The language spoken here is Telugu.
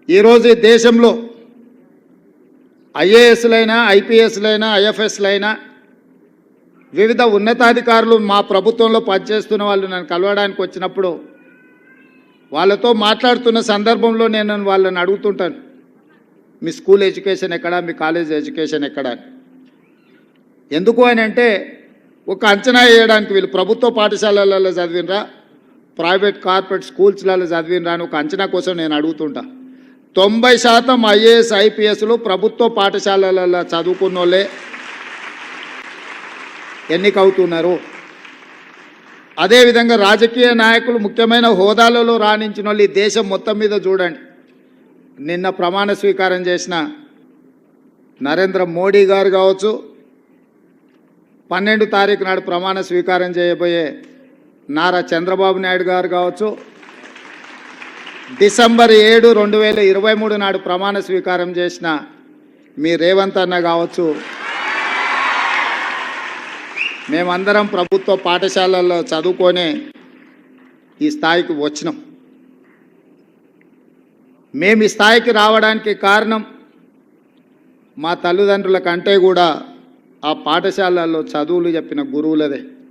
ఈరోజు ఈ దేశంలో ఐఏఎస్లైనా ఐపీఎస్లైనా ఐఎఫ్ఎస్లైనా వివిధ ఉన్నతాధికారులు మా ప్రభుత్వంలో పనిచేస్తున్న వాళ్ళు నన్ను కలవడానికి వచ్చినప్పుడు వాళ్ళతో మాట్లాడుతున్న సందర్భంలో నేను వాళ్ళని అడుగుతుంటాను, మీ స్కూల్ ఎడ్యుకేషన్ ఎక్కడ, మీ కాలేజ్ ఎడ్యుకేషన్ ఎక్కడ. ఎందుకు అని అంటే ఒక అంచనా వేయడానికి వీళ్ళు ప్రభుత్వ పాఠశాలలలో చదివినరా ప్రైవేట్ కార్పొరేట్ స్కూల్స్లలో చదివినరా అని ఒక అంచనా కోసం నేను అడుగుతుంటా. 90% ఐఏఎస్ ఐపీఎస్లు ప్రభుత్వ పాఠశాలలలో చదువుకున్న వాళ్ళే ఎన్నికవుతున్నారు. అదేవిధంగా రాజకీయ నాయకులు ముఖ్యమైన హోదాలలో రాణించిన వాళ్ళు ఈ దేశం మొత్తం మీద చూడండి. నిన్న ప్రమాణ స్వీకారం చేసిన నరేంద్ర మోడీ గారు కావచ్చు, 12 తారీఖు నాడు ప్రమాణ స్వీకారం చేయబోయే నారా చంద్రబాబు నాయుడు గారు కావచ్చు, డిసెంబర్ 7, 2023 నాడు ప్రమాణ స్వీకారం చేసిన మీ రేవంత్ అన్న కావచ్చు, మేమందరం ప్రభుత్వ పాఠశాలల్లో చదువుకొని ఈ స్థాయికి వచ్చినాం. మేము ఈ స్థాయికి రావడానికి కారణం మా తల్లిదండ్రుల కంటే కూడా ఆ పాఠశాలల్లో చదువులు చెప్పిన గురువులదే.